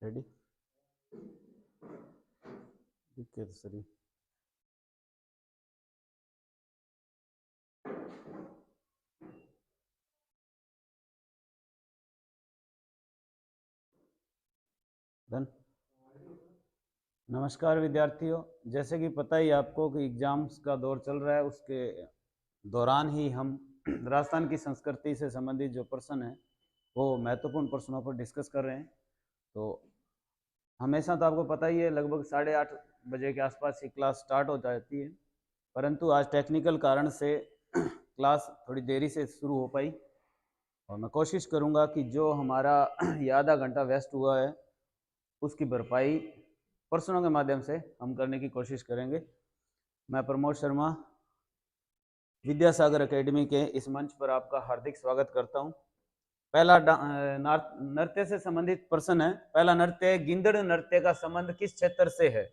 Ready ठीक सरी done. नमस्कार विद्यार्थियों, जैसे कि पता ही आपको कि एग्जाम्स का दौर चल रहा है, उसके दौरान ही हम राजस्थान की संस्कृति से संबंधित जो प्रश्न है वो महत्वपूर्ण प्रश्नों पर डिस्कस कर रहे हैं। तो हमेशा तो आपको पता ही है लगभग 8:30 बजे के आसपास ही क्लास स्टार्ट हो जाती है, परंतु आज टेक्निकल कारण से क्लास थोड़ी देरी से शुरू हो पाई और मैं कोशिश करूंगा कि जो हमारा ये आधा घंटा वेस्ट हुआ है उसकी भरपाई प्रश्नों के माध्यम से हम करने की कोशिश करेंगे। मैं प्रमोद शर्मा विद्यासागर एकेडमी के इस मंच पर आपका हार्दिक स्वागत करता हूं। पहला नृत्य से संबंधित प्रश्न है। पहला नृत्य, गिंदड़ नृत्य का संबंध किस क्षेत्र से है?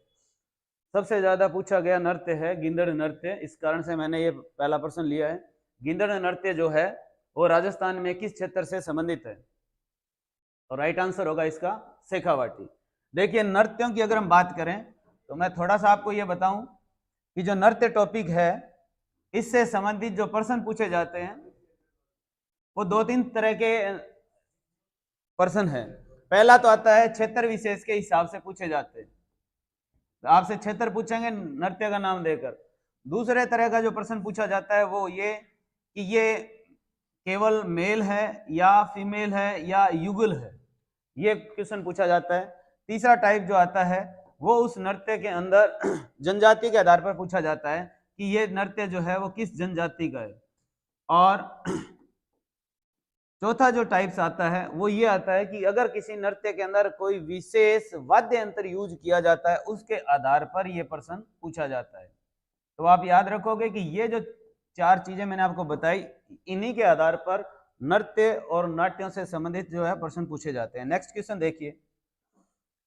सबसे ज्यादा पूछा गया नृत्य है गिंदड़ नृत्य, इस कारण से मैंने ये पहला प्रश्न लिया है। गिंदड़ नृत्य जो है वो राजस्थान में किस क्षेत्र से संबंधित है? और राइट आंसर होगा इसका शेखावाटी। देखिए, नृत्यों की अगर हम बात करें तो मैं थोड़ा सा आपको यह बताऊं कि जो नृत्य टॉपिक है इससे संबंधित जो प्रश्न पूछे जाते हैं वो 2-3 तरह के प्रश्न है। पहला तो आता है क्षेत्र विशेष के हिसाब से पूछे जाते हैं, तो आपसे क्षेत्र पूछेंगे नृत्य का नाम देकर। दूसरे तरह का जो प्रश्न पूछा जाता है वो ये कि ये केवल मेल है या फीमेल है या युगल है, ये क्वेश्चन पूछा जाता है। तीसरा टाइप जो आता है वो उस नृत्य के अंदर जनजाति के आधार पर पूछा जाता है कि ये नृत्य जो है वो किस जनजाति का है। और चौथा जो टाइप्स आता है वो ये आता है कि अगर किसी नृत्य के अंदर कोई विशेष वाद्य यंत्र यूज किया जाता है उसके आधार पर यह प्रश्न पूछा जाता है। तो आप याद रखोगे कि ये जो 4 चीजें मैंने आपको बताई, इन्हीं के आधार पर नृत्य और नाट्यों से संबंधित जो है प्रश्न पूछे जाते हैं। नेक्स्ट क्वेश्चन देखिए,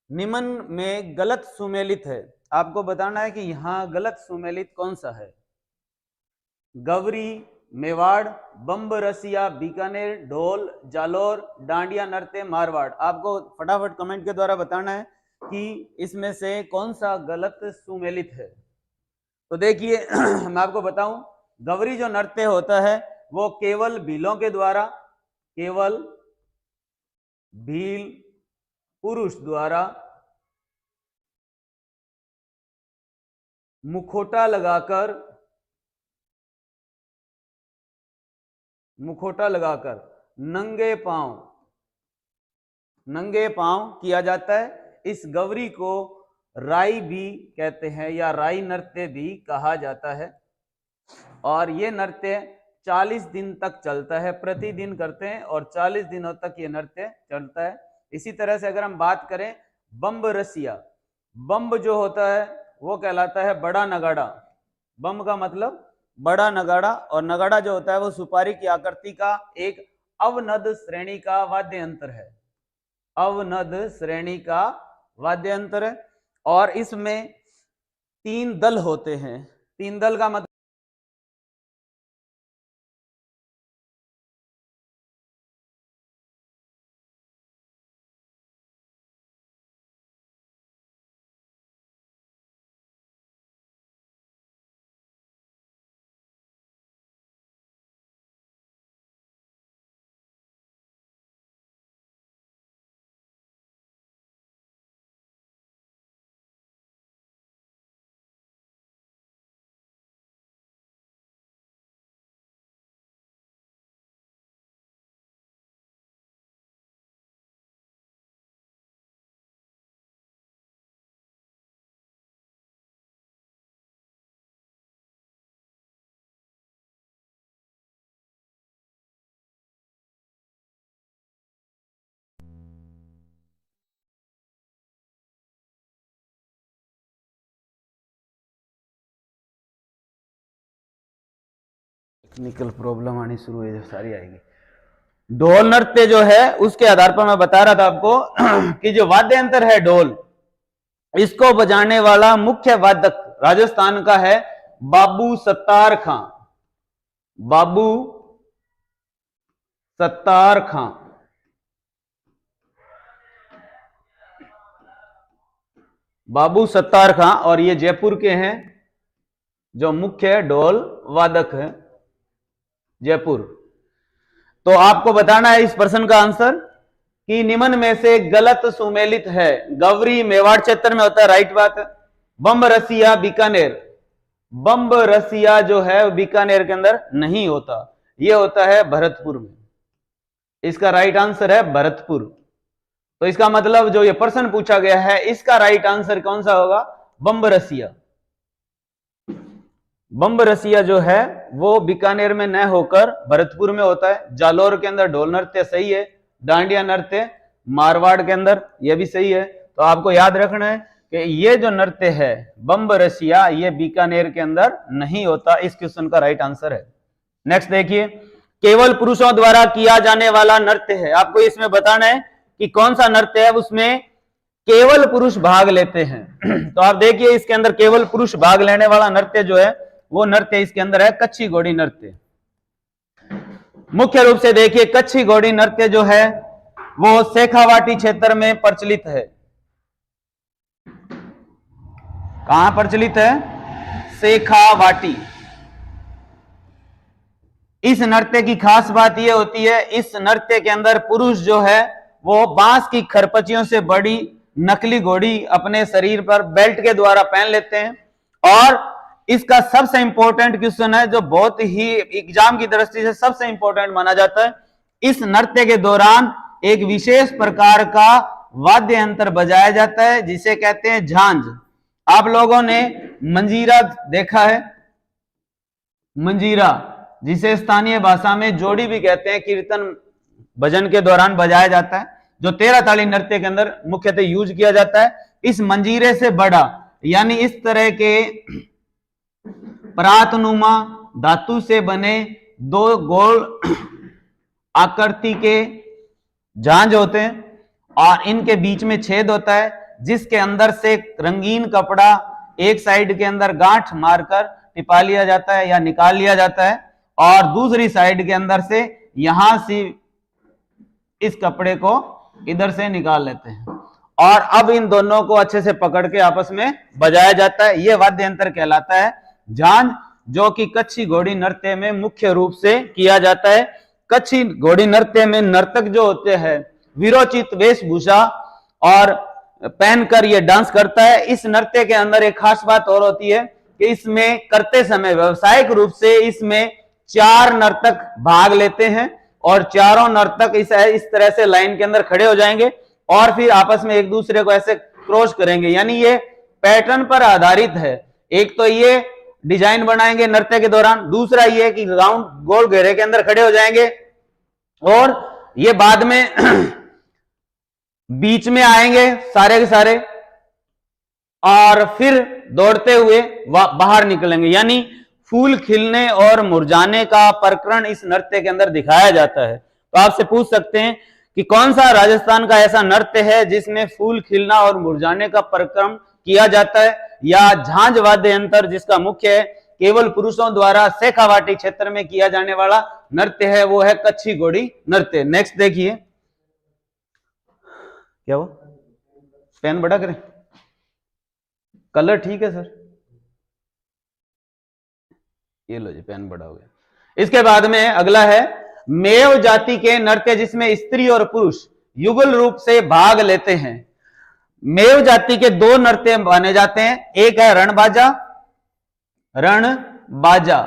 निम्न में गलत सुमेलित है। आपको बताना है कि यहां गलत सुमेलित कौन सा है? गवरी, मेवाड़, बम्ब रसिया, बीकानेर, ढोल, जालोर, डांडिया नृत्य, मारवाड़। आपको फटाफट कमेंट के द्वारा बताना है कि इसमें से कौन सा गलत सुमेलित है। तो देखिए मैं आपको बताऊं, गवरी जो नृत्य होता है वो केवल भीलों के द्वारा, केवल भील पुरुष द्वारा मुखोटा लगाकर नंगे पांव किया जाता है। इस गवरी को राई भी कहते हैं या राई नृत्य भी कहा जाता है। और ये नृत्य 40 दिन तक चलता है, प्रतिदिन करते हैं और 40 दिनों तक ये नृत्य चलता है। इसी तरह से अगर हम बात करें बम्ब रसिया, बम्ब जो होता है वो कहलाता है बड़ा नगाड़ा। बम्ब का मतलब बड़ा नगाड़ा, और नगाड़ा जो होता है वो सुपारी की आकृति का एक अवनद श्रेणी का वाद्य यंत्र है। अवनद श्रेणी का वाद्य यंत्र है और इसमें 3 दल होते हैं। 3 दल का मतलब टेक्निकल प्रॉब्लम आनी शुरू है, सारी आएगी। ढोल नृत्य जो है उसके आधार पर मैं बता रहा था आपको कि जो वाद्य यंत्र है ढोल, इसको बजाने वाला मुख्य वादक राजस्थान का है बाबू सत्तार खां। बाबू सत्तार खां। बाबू सत्तार खां, और ये जयपुर के हैं, जो मुख्य ढोल वादक है जयपुर। तो आपको बताना है इस प्रश्न का आंसर कि निम्न में से गलत सुमेलित है। गवरी मेवाड़ क्षेत्र में होता है, राइट बात है। बम्ब रसिया बीकानेर, बम्ब रसिया जो है बीकानेर के अंदर नहीं होता, ये होता है भरतपुर में। इसका राइट आंसर है भरतपुर। तो इसका मतलब जो ये प्रश्न पूछा गया है इसका राइट आंसर कौन सा होगा? बम्ब रसिया। बम्ब रसिया जो है वो बीकानेर में न होकर भरतपुर में होता है। जालोर के अंदर ढोल नृत्य सही है, डांडिया नृत्य मारवाड़ के अंदर ये भी सही है। तो आपको याद रखना है कि ये जो नृत्य है बम्ब रसिया ये बीकानेर के अंदर नहीं होता। इस क्वेश्चन का राइट आंसर है। नेक्स्ट देखिए, केवल पुरुषों द्वारा किया जाने वाला नृत्य है। आपको इसमें बताना है कि कौन सा नृत्य है उसमें केवल पुरुष भाग लेते हैं। तो आप देखिए इसके अंदर केवल पुरुष भाग लेने वाला नृत्य जो है वो नृत्य इसके अंदर है कच्छी घोड़ी नृत्य। मुख्य रूप से देखिए कच्छी घोड़ी नृत्य जो है वो शेखावाटी क्षेत्र में प्रचलित है। कहां प्रचलित है? शेखावाटी। इस नृत्य की खास बात यह होती है, इस नृत्य के अंदर पुरुष जो है वो बांस की खरपचियों से बड़ी नकली घोड़ी अपने शरीर पर बेल्ट के द्वारा पहन लेते हैं। और इसका सबसे इंपॉर्टेंट क्वेश्चन है जो बहुत ही एग्जाम की दृष्टि से सबसे इंपॉर्टेंट माना जाता है, इस नृत्य के दौरान एक विशेष प्रकार का वाद्य यंत्र बजाया जाता है जिसे कहते हैं झांझ। आप लोगों ने मंजीरा देखा है, मंजीरा जिसे स्थानीय भाषा में जोड़ी भी कहते हैं, कीर्तन भजन के दौरान बजाया जाता है, जो 13 ताली नृत्य के अंदर मुख्यतः यूज किया जाता है। इस मंजीरे से बड़ा यानी इस तरह के परातनुमा धातु से बने दो गोल आकृति के झांझ होते हैं और इनके बीच में छेद होता है जिसके अंदर से रंगीन कपड़ा एक साइड के अंदर गांठ मारकर टिपा लिया जाता है या निकाल लिया जाता है और दूसरी साइड के अंदर से यहां से इस कपड़े को इधर से निकाल लेते हैं और अब इन दोनों को अच्छे से पकड़ के आपस में बजाया जाता है। यह वाद्य यंत्र कहलाता है झांझ, जो कि कच्छी घोड़ी नृत्य में मुख्य रूप से किया जाता है। कच्छी घोड़ी नृत्य में नर्तक जो होते हैं वीरोचित वेशभूषा और पहनकर ये डांस करता है। इस नृत्य के अंदर एक खास बात और होती है कि इसमें करते समय व्यावसायिक रूप से इसमें 4 नर्तक भाग लेते हैं और चारों नर्तक इस तरह से लाइन के अंदर खड़े हो जाएंगे और फिर आपस में एक दूसरे को ऐसे क्रॉस करेंगे, यानी ये पैटर्न पर आधारित है। एक तो ये डिजाइन बनाएंगे नृत्य के दौरान, दूसरा ये कि राउंड गोल घेरे के अंदर खड़े हो जाएंगे और ये बाद में बीच में आएंगे सारे के सारे और फिर दौड़ते हुए बाहर निकलेंगे, यानी फूल खिलने और मुरझाने का प्रकरण इस नृत्य के अंदर दिखाया जाता है। तो आपसे पूछ सकते हैं कि कौन सा राजस्थान का ऐसा नृत्य है जिसमें फूल खिलना और मुरझाने का प्रक्रम किया जाता है, या झांझ वाद्य यंत्र जिसका मुख्य है केवल पुरुषों द्वारा शेखावाटी क्षेत्र में किया जाने वाला नृत्य है वो है कच्छी घोड़ी नृत्य। नेक्स्ट देखिए, क्या वो पेन बड़ा करें, कलर ठीक है सर, ये लो जी पेन बड़ा हो गया। इसके बाद में अगला है मेव जाति के नृत्य जिसमें स्त्री और पुरुष युगल रूप से भाग लेते हैं। मेव जाति के 2 नृत्य माने जाते हैं, एक है रणबाजा, रणबाजा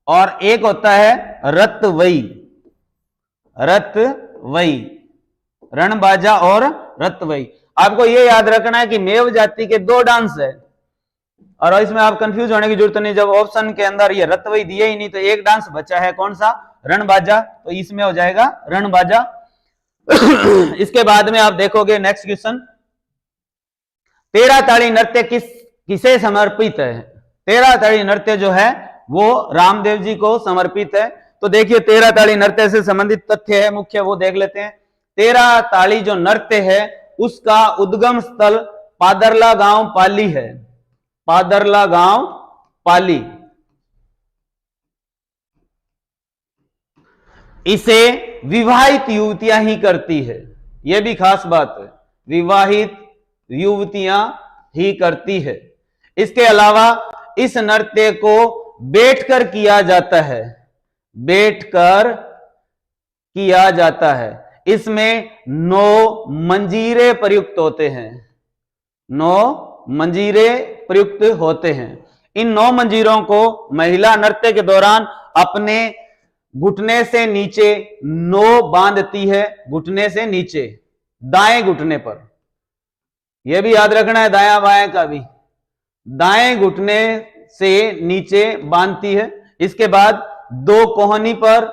और एक होता है रतवई, रतवई, रणबाजा और रतवई। आपको यह याद रखना है कि मेव जाति के 2 डांस है और इसमें आप कंफ्यूज होने की जरूरत नहीं। जब ऑप्शन के अंदर ये रतवई दिए ही नहीं तो एक डांस बचा है, कौन सा? रणबाजा, तो इसमें हो जाएगा रणबाजा। इसके बाद में आप देखोगे नेक्स्ट क्वेश्चन, 13 ताड़ी नृत्य किसे समर्पित है? 13 ताड़ी नृत्य जो है वो रामदेव जी को समर्पित है। तो देखिए 13 ताड़ी नृत्य से संबंधित तथ्य है मुख्य, वो देख लेते हैं। 13 ताड़ी जो नृत्य है उसका उद्गम स्थल पादरला गांव पाली है, पादरला गांव पाली। इसे विवाहित युवतियां ही करती है, यह भी खास बात है, विवाहित युवतियां ही करती है। इसके अलावा इस नृत्य को बैठकर किया जाता है, बैठकर किया जाता है। इसमें 9 मंजीरे प्रयुक्त होते हैं, 9 मंजीरे प्रयुक्त होते हैं। इन 9 मंजीरों को महिला नृत्य के दौरान अपने घुटने से नीचे 9 बांधती है, घुटने से नीचे, दाएं घुटने पर। यह भी याद रखना है दायां बाएं का भी, दाएं घुटने से नीचे बांधती है। इसके बाद 2 कोहनी पर,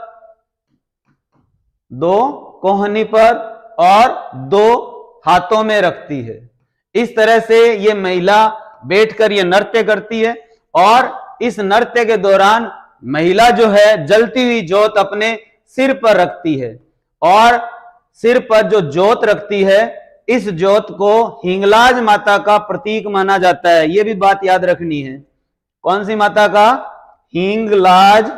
2 कोहनी पर और 2 हाथों में रखती है। इस तरह से ये महिला बैठकर ये नृत्य करती है और इस नृत्य के दौरान महिला जो है जलती हुई जोत अपने सिर पर रखती है और सिर पर जो जोत रखती है इस जोत को हिंगलाज माता का प्रतीक माना जाता है। यह भी बात याद रखनी है। कौन सी माता का? हिंगलाज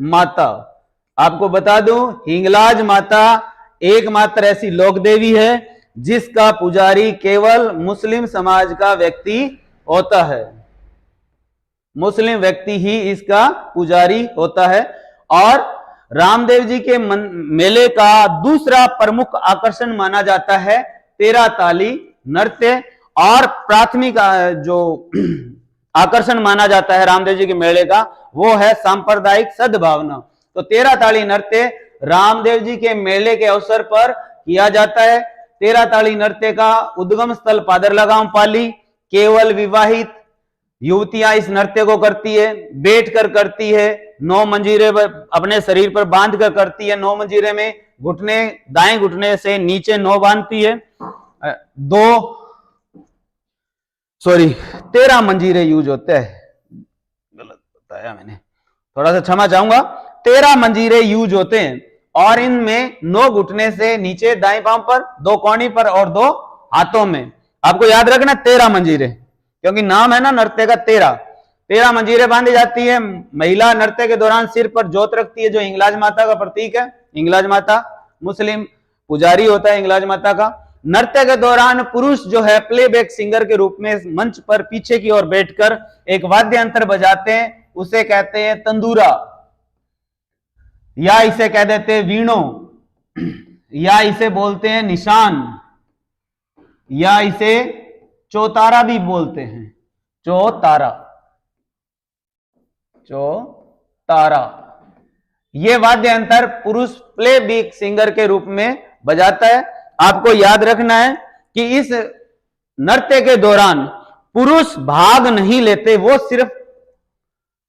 माता। आपको बता दूं, हिंगलाज माता एकमात्र ऐसी लोक देवी है जिसका पुजारी केवल मुस्लिम समाज का व्यक्ति होता है, मुस्लिम व्यक्ति ही इसका पुजारी होता है। और रामदेव जी के मेले का दूसरा प्रमुख आकर्षण माना जाता है 13 ताली नृत्य। और प्राथमिक जो आकर्षण माना जाता है रामदेव जी के मेले का वो है सांप्रदायिक सद्भावना। तो 13 ताली नृत्य रामदेव जी के मेले के अवसर पर किया जाता है। 13 ताली नृत्य का उद्गम स्थल पादरलगाम पाली। केवल विवाहित युवतियां इस नृत्य को करती है, बैठ कर करती है, 9 मंजीरे अपने शरीर पर बांध कर करती है। 9 मंजीरे में घुटने, दाएं घुटने से नीचे 9 बांधती है। 13 मंजीरे यूज होते हैं, गलत बताया मैंने, थोड़ा सा क्षमा चाहूंगा। 13 मंजीरे यूज होते हैं और इनमें 9 घुटने से नीचे दाएं पांव पर, 2 कोहनी पर और 2 हाथों में। आपको याद रखना 13 मंजीरे, क्योंकि नाम है ना नृत्य का 13 मंजीरे बांधी जाती है। महिला नृत्य के दौरान सिर पर जोत रखती है जो हिंगलाज माता का प्रतीक है। हिंगलाज माता मुस्लिम पुजारी होता है हिंगलाज माता का। नृत्य के दौरान पुरुष जो है प्लेबैक सिंगर के रूप में मंच पर पीछे की ओर बैठकर एक वाद्य यंत्र बजाते हैं, उसे कहते हैं तंदूरा, या इसे कह देते हैं वीणो, या इसे बोलते हैं निशान, या इसे चौतारा भी बोलते हैं। चौतारा, चौतारा। ये वाद्य यंत्र पुरुष प्लेबैक सिंगर के रूप में बजाता है। आपको याद रखना है कि इस नृत्य के दौरान पुरुष भाग नहीं लेते, वो सिर्फ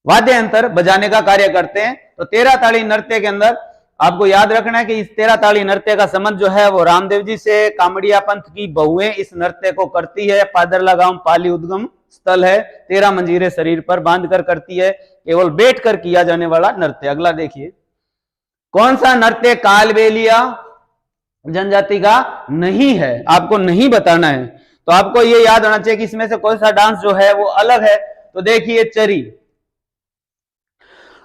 वाद्य यंत्र बजाने का कार्य करते हैं। तो 13 ताली नृत्य के अंदर आपको याद रखना है कि इस 13 ताली नृत्य का संबंध जो है वो रामदेव जी से। कामड़िया पंथ की बहुएं इस नृत्य को करती है। पादरलगाम पाली उद्गम स्थल है। 13 मंजीरे शरीर पर बांध कर करती है, केवल बैठ कर किया जाने वाला नृत्य। अगला देखिए, कौन सा नृत्य कालबेलिया जनजाति का नहीं है, आपको नहीं बताना है। तो आपको ये याद होना चाहिए कि इसमें से कोई सा डांस जो है वो अलग है। तो देखिए चरी,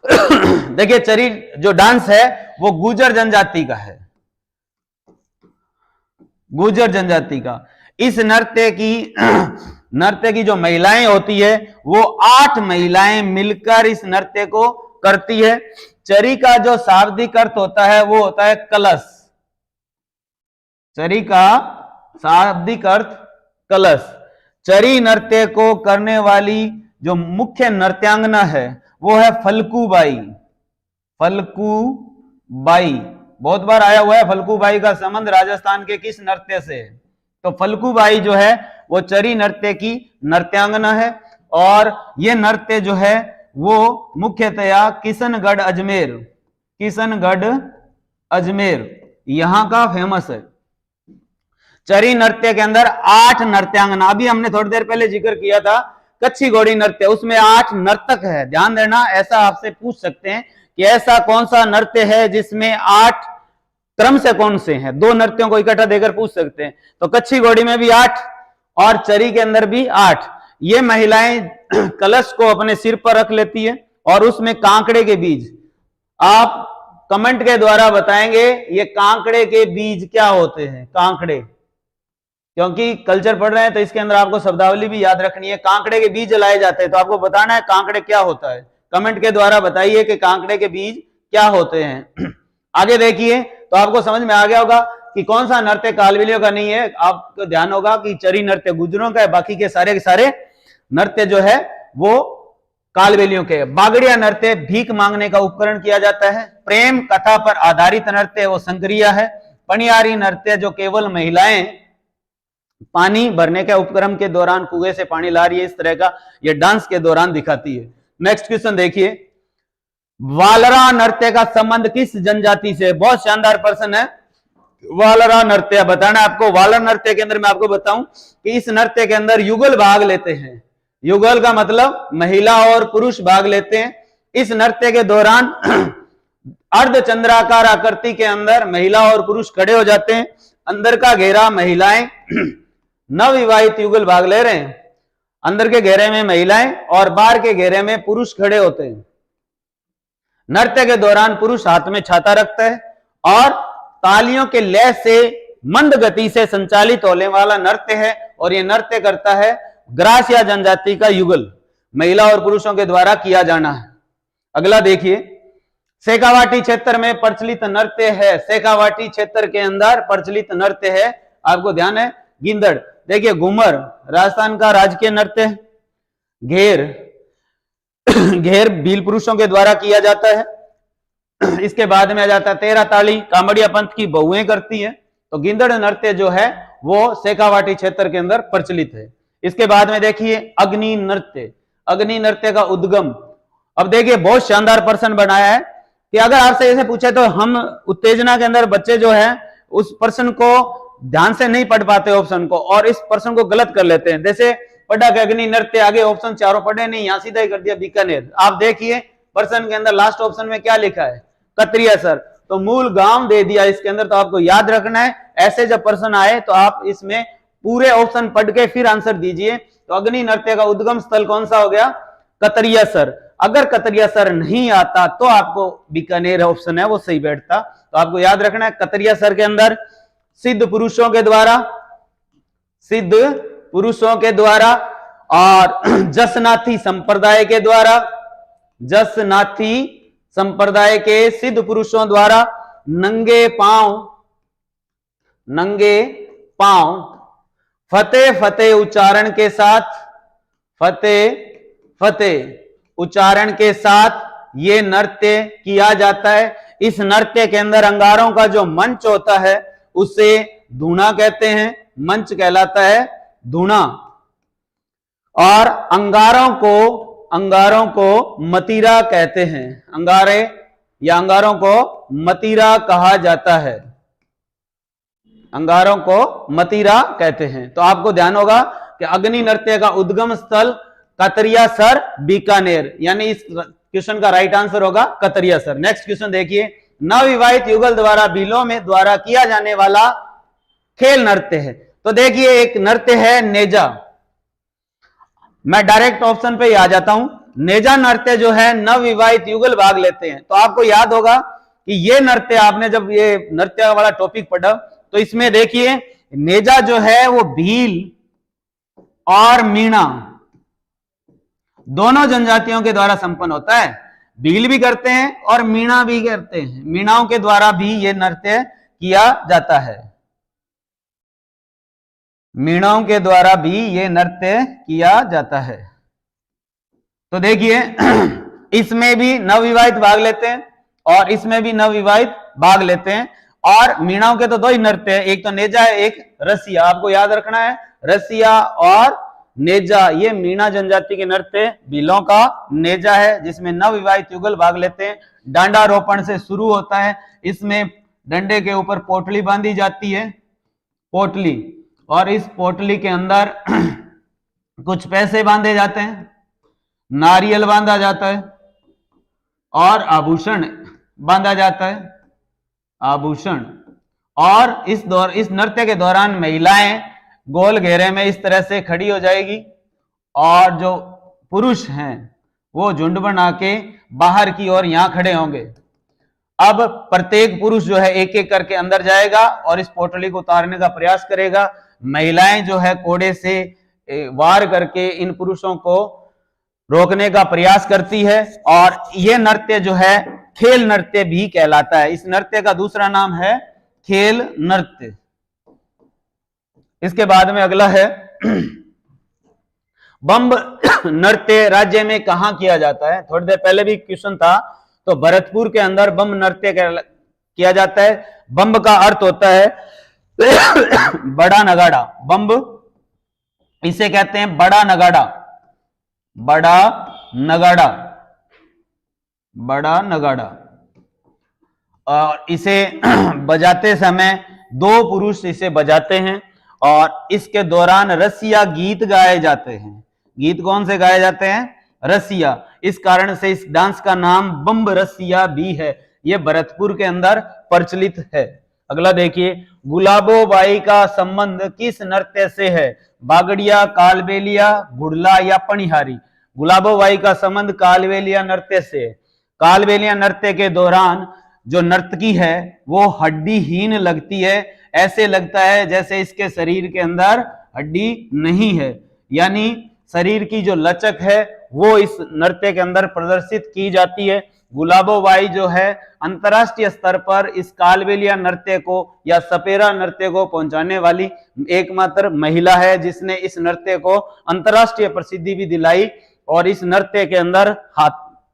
देखिए चरी जो डांस है वो गुर्जर जनजाति का है, गुर्जर जनजाति का। इस नृत्य की जो महिलाएं होती है वो 8 महिलाएं मिलकर इस नृत्य को करती है। चरी का जो शाब्दिक अर्थ होता है वो होता है कलश। चरी का शाब्दिक अर्थ कलश। चरी नृत्य को करने वाली जो मुख्य नृत्यांगना है वो है फल्गुबाई। फल्गुबाई बहुत बार आया हुआ है। फल्गुबाई का संबंध राजस्थान के किस नृत्य से है? तो फल्गुबाई जो है वो चरी नृत्य की नृत्यांगना है। और ये नृत्य जो है वो मुख्यतया किशनगढ़ अजमेर, किशनगढ़ अजमेर यहां का फेमस है। चरी नृत्य के अंदर 8 नृत्यांगना, अभी हमने थोड़ी देर पहले जिक्र किया था कच्छी घोड़ी नृत्य, उसमें 8 नर्तक है। ध्यान देना, ऐसा आपसे पूछ सकते हैं कि ऐसा कौन सा नृत्य है जिसमें 8 क्रम से कौन से हैं। 2 नृत्यों को इकट्ठा देकर पूछ सकते हैं। तो कच्छी घोड़ी में भी 8 और चरी के अंदर भी 8। ये महिलाएं कलश को अपने सिर पर रख लेती है और उसमें कांकड़े के बीज, आप कमेंट के द्वारा बताएंगे ये कांकड़े के बीज क्या होते हैं। कांकड़े, क्योंकि कल्चर पढ़ रहे हैं तो इसके अंदर आपको शब्दावली भी याद रखनी है। कांकड़े के बीज जलाए जाते हैं, तो आपको बताना है कांकड़े क्या होता है। कमेंट के द्वारा बताइए कि कांकड़े के बीज क्या होते हैं। आगे देखिए तो आपको समझ में आ गया होगा कि कौन सा नृत्य कालबेलियों का नहीं है। आपको ध्यान होगा कि चरी नृत्य गुजरों का है, बाकी के सारे नृत्य जो है वो कालबेलियों के। बागड़िया नृत्य भीख मांगने का उपकरण किया जाता है। प्रेम कथा पर आधारित नृत्य वो संक्रिया है। पनियारी नृत्य जो केवल महिलाएं पानी भरने के उपक्रम के दौरान कुएं से पानी ला रही है, इस तरह का ये डांस के दौरान दिखाती है। नेक्स्ट क्वेश्चन देखिए, वालरा नृत्य का संबंध किस जनजाति से? बहुत शानदार प्रश्न है। वालरा नृत्य बताना आपको। वालर नृत्य के अंदर मैं आपको बताऊं कि इस नृत्य के अंदर युगल भाग लेते हैं। युगल का मतलब महिला और पुरुष भाग लेते हैं। इस नृत्य के दौरान अर्धचंद्राकार आकृति के अंदर महिला और पुरुष खड़े हो जाते हैं। अंदर का घेरा महिलाएं, नवविवाहित युगल भाग ले रहे हैं। अंदर के घेरे में महिलाएं और बाहर के घेरे में पुरुष खड़े होते हैं। नृत्य के दौरान पुरुष हाथ में छाता रखता है और तालियों के लय से मंद गति से संचालित होने वाला नृत्य है। और यह नृत्य करता है ग्रासिया जनजाति का युगल, महिला और पुरुषों के द्वारा किया जाना है। अगला देखिए, शेखावाटी क्षेत्र में प्रचलित नृत्य है। शेखावाटी क्षेत्र के अंदर प्रचलित नृत्य है, आपको ध्यान है, गिंदड़। देखिए घूमर राजस्थान का राजकीय नृत्य है। घेर भील पुरुषों के द्वारा किया जाता है। इसके बाद में आ जाता है तेरा ताली, कामड़िया पंथ की बहुएं करती है। तो गिंदड़ नृत्य जो है वो शेखावाटी क्षेत्र के अंदर प्रचलित है। इसके बाद में देखिए अग्नि नृत्य। अग्नि नृत्य का उद्गम, अब देखिए बहुत शानदार प्रश्न बनाया है कि अगर आपसे ऐसे पूछे तो हम उत्तेजना के अंदर बच्चे जो है उस प्रश्न को ध्यान से नहीं पढ़ पाते ऑप्शन को, और इस प्रश्न को गलत कर लेते हैं। जैसे पढ़ा कि अग्नि नृत्य, आगे ऑप्शन चारों पढ़े नहीं, यहां सीधा ही कर दिया बीकानेर। आप देखिए प्रश्न के अंदर लास्ट ऑप्शन में क्या लिखा है? कतरिया सर। तो मूल गांव दे दिया इसके अंदर। तो आपको याद रखना है, ऐसे जब प्रश्न आए तो आप इसमें पूरे ऑप्शन पढ़ के फिर आंसर दीजिए। तो अग्नि नृत्य का उद्गम स्थल कौन सा हो गया? कतरिया सर। अगर कतरिया सर नहीं आता तो आपको बीकानेर ऑप्शन है वो सही बैठता। तो आपको याद रखना है कतरिया सर के अंदर सिद्ध पुरुषों के द्वारा और जसनाथी संप्रदाय के द्वारा, जसनाथी संप्रदाय के सिद्ध पुरुषों द्वारा नंगे पांव फतेह फतेह उच्चारण के साथ, फतेह फतेह उच्चारण के साथ ये नृत्य किया जाता है। इस नृत्य के अंदर अंगारों का जो मंच होता है उसे धूना कहते हैं, मंच कहलाता है धूना। और अंगारों को मतीरा कहते हैं। अंगारे या अंगारों को मतीरा कहा जाता है, अंगारों को मतीरा कहते हैं। तो आपको ध्यान होगा कि अग्नि नृत्य का उद्गम स्थल कतरिया सर बीकानेर, यानी इस क्वेश्चन का राइट आंसर होगा कतरिया सर। नेक्स्ट क्वेश्चन देखिए, नवविवाहित युगल द्वारा भीलों में द्वारा किया जाने वाला खेल नृत्य है। तो देखिए एक नृत्य है नेजा। मैं डायरेक्ट ऑप्शन पे ही आ जाता हूं। नेजा नृत्य जो है नवविवाहित युगल भाग लेते हैं। तो आपको याद होगा कि ये नृत्य, आपने जब ये नृत्य वाला टॉपिक पढ़ा तो इसमें देखिए नेजा जो है वो भील और मीणा दोनों जनजातियों के द्वारा संपन्न होता है। भील भी करते हैं और मीणा भी करते हैं। मीणाओं के द्वारा भी ये नृत्य किया जाता है। मीणाओं के द्वारा भी ये नृत्य किया जाता है। तो देखिए इसमें भी नवविवाहित भाग लेते हैं और इसमें भी नवविवाहित भाग लेते हैं। और मीणाओं के तो दो ही नृत्य है, एक तो नेजा है, एक रसिया। आपको याद रखना है रसिया और नेजा, ये मीणा जनजाति के नृत्य। भीलों का नेजा है जिसमें नवविवाहित युगल भाग लेते हैं। डांडा रोपण से शुरू होता है। इसमें डंडे के ऊपर पोटली बांधी जाती है, पोटली, और इस पोटली के अंदर कुछ पैसे बांधे जाते हैं, नारियल बांधा जाता है और आभूषण बांधा जाता है, आभूषण। और इस नृत्य के दौरान महिलाएं गोल घेरे में इस तरह से खड़ी हो जाएगी और जो पुरुष हैं वो झुंड बना के बाहर की ओर यहां खड़े होंगे। अब प्रत्येक पुरुष जो है एक एक करके अंदर जाएगा और इस पोटली को उतारने का प्रयास करेगा। महिलाएं जो है कोड़े से वार करके इन पुरुषों को रोकने का प्रयास करती है, और यह नृत्य जो है खेल नृत्य भी कहलाता है। इस नृत्य का दूसरा नाम है खेल नृत्य। इसके बाद में अगला है बम्ब नृत्य राज्य में कहां किया जाता है? थोड़ी देर पहले भी क्वेश्चन था, तो भरतपुर के अंदर बम्ब नृत्य किया जाता है। बम्ब का अर्थ होता है बड़ा नगाड़ा। बम्ब इसे कहते हैं बड़ा नगाड़ा, बड़ा नगाड़ा, बड़ा नगाड़ा। और इसे बजाते समय दो पुरुष इसे बजाते हैं, और इसके दौरान रसिया गीत गाए जाते हैं। गीत कौन से गाए जाते हैं? रसिया। इस कारण से इस डांस का नाम बम्ब रसिया भी है। यह भरतपुर के अंदर प्रचलित है। अगला देखिए, गुलाबो बाई का संबंध किस नृत्य से है? बागड़िया, कालबेलिया, गुड़ला या पनिहारी? गुलाबो बाई का संबंध कालबेलिया नृत्य से है। कालबेलिया नृत्य के दौरान जो नर्तकी है वो हड्डीहीन लगती है। ऐसे लगता है जैसे इसके शरीर के अंदर हड्डी नहीं है, यानी शरीर की जो लचक है वो इस नृत्य के अंदर प्रदर्शित की जाती है। गुलाबो बाई जो है अंतर्राष्ट्रीय स्तर पर इस कालबेलिया नृत्य को या सपेरा नृत्य को पहुंचाने वाली एकमात्र महिला है, जिसने इस नृत्य को अंतर्राष्ट्रीय प्रसिद्धि भी दिलाई। और इस नृत्य के अंदर हाथ,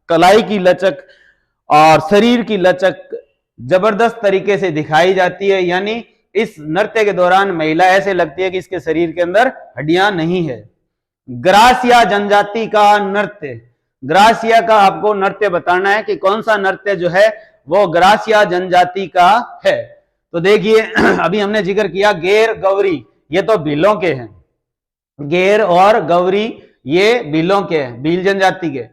कलाई की लचक और शरीर की लचक जबरदस्त तरीके से दिखाई जाती है, यानी इस नृत्य के दौरान महिला ऐसे लगती है कि इसके शरीर के अंदर हड्डियां नहीं है। ग्रासिया जनजाति का नृत्य, ग्रासिया का आपको नृत्य बताना है कि कौन सा नृत्य जो है वो ग्रासिया जनजाति का है। तो देखिए, अभी हमने जिक्र किया गेर गौरी, ये तो भीलों के हैं। गेर और गौरी ये भीलों के हैं, भील जनजाति के।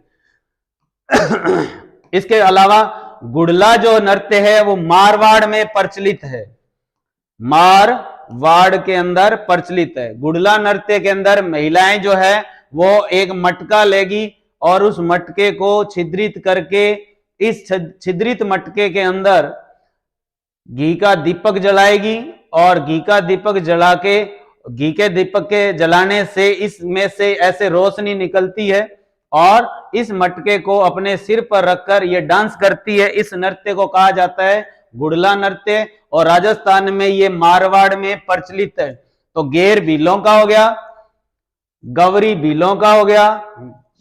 इसके अलावा गुड़ला जो नृत्य है वो मारवाड़ में प्रचलित है, मारवाड़ के अंदर प्रचलित है। गुड़ला नृत्य के अंदर महिलाएं जो है वो एक मटका लेगी और उस मटके को छिद्रित करके इस छिद्रित मटके के अंदर घी का दीपक जलाएगी, और घी का दीपक जला के, घी के दीपक के जलाने से इसमें से ऐसे रोशनी निकलती है और इस मटके को अपने सिर पर रखकर ये डांस करती है। इस नृत्य को कहा जाता है गुड़ला नृत्य, और राजस्थान में ये मारवाड़ में प्रचलित है। तो गेर भीलों का हो गया, गौरी भीलों का हो गया,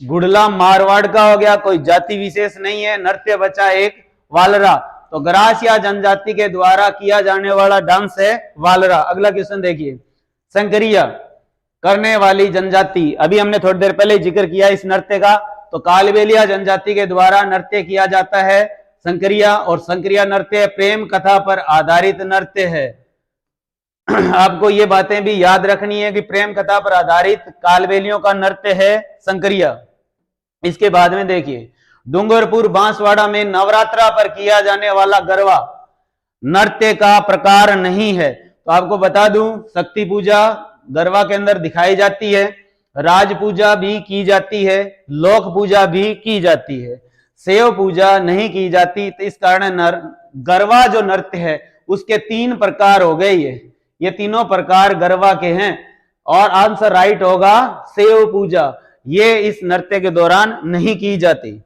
गुड़ला मारवाड़ का हो गया, कोई जाति विशेष नहीं है। नृत्य बचा एक वालरा। तो ग्रासिया जनजाति के द्वारा किया जाने वाला डांस है वालरा। अगला क्वेश्चन देखिए, संकरिया करने वाली जनजाति, अभी हमने थोड़ी देर पहले जिक्र किया इस नृत्य का। तो कालबेलिया जनजाति के द्वारा नृत्य किया जाता है संकरिया, और संकरिया नृत्य प्रेम कथा पर आधारित नृत्य है। आपको ये बातें भी याद रखनी है कि प्रेम कथा पर आधारित कालबेलियों का नृत्य है संकरिया। इसके बाद में देखिए, डूंगरपुर बांसवाड़ा में नवरात्रा पर किया जाने वाला गरबा नृत्य का प्रकार नहीं है। तो आपको बता दूं, शक्ति पूजा गरबा के अंदर दिखाई जाती है, राज पूजा भी की जाती है, लोक पूजा भी की जाती है, सेव पूजा नहीं की जाती। तो इस कारण गरबा जो नृत्य है उसके 3 प्रकार हो गए। ये तीनों प्रकार गरबा के हैं, और आंसर राइट होगा सेव पूजा। ये इस नृत्य के दौरान नहीं की जाती।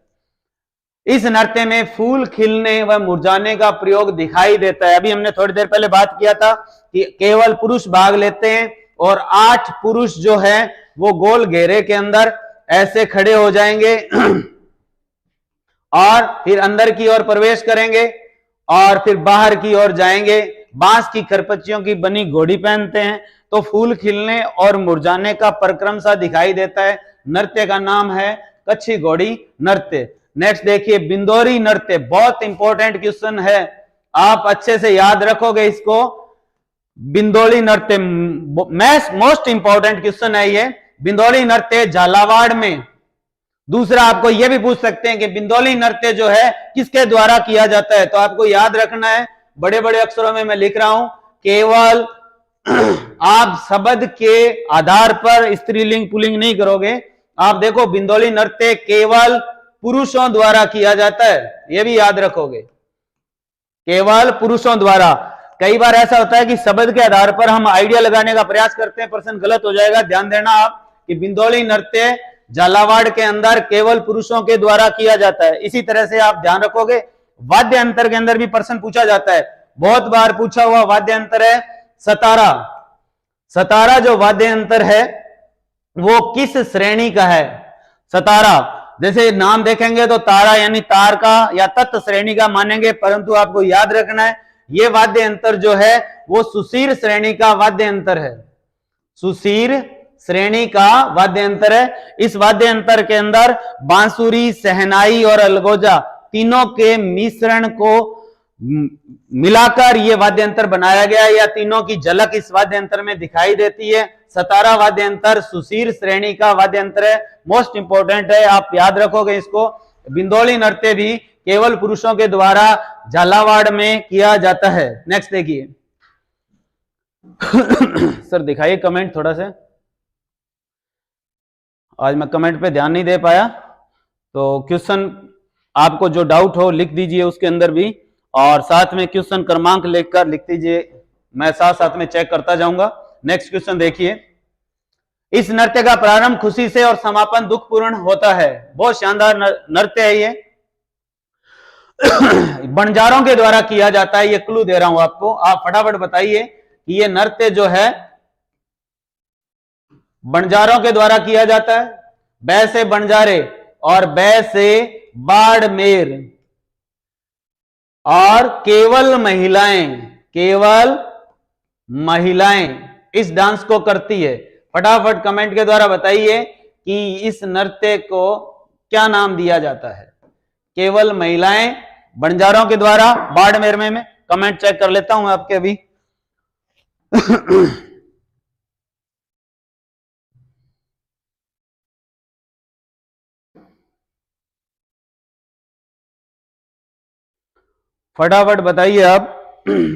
इस नृत्य में फूल खिलने व मुरझाने का प्रयोग दिखाई देता है। अभी हमने थोड़ी देर पहले बात किया था कि केवल पुरुष भाग लेते हैं, और 8 पुरुष जो है वो गोल घेरे के अंदर ऐसे खड़े हो जाएंगे और फिर अंदर की ओर प्रवेश करेंगे और फिर बाहर की ओर जाएंगे। बांस की खरपच्चियों की बनी घोड़ी पहनते हैं। तो फूल खिलने और मुरझाने का परिक्रम सा दिखाई देता है। नृत्य का नाम है कच्छी घोड़ी नृत्य। नेक्स्ट देखिए, बिंदोरी नृत्य, बहुत इंपॉर्टेंट क्वेश्चन है, आप अच्छे से याद रखोगे इसको। बिंदोली नृत्य मोस्ट इंपॉर्टेंट क्वेश्चन है ये। बिंदोली नृत्य झालावाड़ में। दूसरा आपको यह भी पूछ सकते हैं कि बिंदोली नृत्य जो है किसके द्वारा किया जाता है। तो आपको याद रखना है, बड़े बड़े अक्षरों में मैं लिख रहा हूं, केवल आप शब्द के आधार पर स्त्रीलिंग पुल्लिंग नहीं करोगे। आप देखो, बिंदोली नृत्य केवल पुरुषों द्वारा किया जाता है, यह भी याद रखोगे, केवल पुरुषों द्वारा। कई बार ऐसा होता है कि शब्द के आधार पर हम आइडिया लगाने का प्रयास करते हैं, प्रश्न गलत हो जाएगा। ध्यान देना आप कि बिंदौली नृत्य झालावाड़ के अंदर केवल पुरुषों के द्वारा किया जाता है। इसी तरह से आप ध्यान रखोगे वाद्य अंतर के अंदर भी प्रश्न पूछा जाता है, बहुत बार पूछा हुआ वाद्य अंतर है सतारा। सतारा जो वाद्य अंतर है वो किस श्रेणी का है? सतारा, जैसे नाम देखेंगे तो तारा यानी तार का या तत्व श्रेणी का मानेंगे, परंतु आपको याद रखना है ये वाद्य अंतर जो है वो सुशीर श्रेणी का वाद्य अंतर है। सुशीर श्रेणी का वाद्य अंतर है। इस वाद्य अंतर के अंदर बांसुरी, शहनाई और अलगोजा तीनों के मिश्रण को मिलाकर यह वाद्य अंतर बनाया गया है, या तीनों की झलक इस वाद्य अंतर में दिखाई देती है। सतारा वाद्य अंतर सुशीर श्रेणी का वाद्य अंतर है, मोस्ट इंपोर्टेंट है, आप याद रखोगे इसको। बिंदौली नृत्य भी केवल पुरुषों के द्वारा झालावाड़ में किया जाता है। नेक्स्ट देखिए सर दिखाइए कमेंट थोड़ा से, आज मैं कमेंट पे ध्यान नहीं दे पाया, तो क्वेश्चन आपको जो डाउट हो लिख दीजिए उसके अंदर भी, और साथ में क्वेश्चन क्रमांक लिखकर लिख दीजिए, मैं साथ साथ में चेक करता जाऊंगा। नेक्स्ट क्वेश्चन देखिए, इस नृत्य का प्रारंभ खुशी से और समापन दुखपूर्ण होता है। बहुत शानदार नृत्य है ये, बंजारों के द्वारा किया जाता है। ये क्लू दे रहा हूं आपको, आप फटाफट बताइए कि ये नृत्य जो है बंजारों के द्वारा किया जाता है। बै से बंजारे और बै से बाड़मेर, और केवल महिलाएं इस डांस को करती है। फटाफट कमेंट के द्वारा बताइए कि इस नृत्य को क्या नाम दिया जाता है। केवल महिलाएं बंजारों के द्वारा बाड़मेर में। मैं कमेंट चेक कर लेता हूं आपके अभी। फटाफट बताइए आप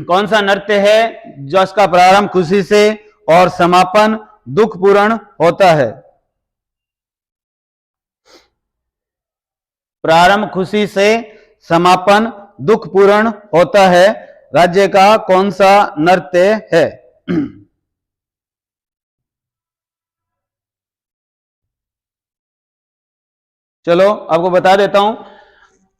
कौन सा नृत्य है जिसका प्रारंभ खुशी से और समापन दुखपूर्ण होता है। प्रारंभ खुशी से समापन दुखपूर्ण होता है, राज्य का कौन सा नृत्य है? चलो आपको बता देता हूं,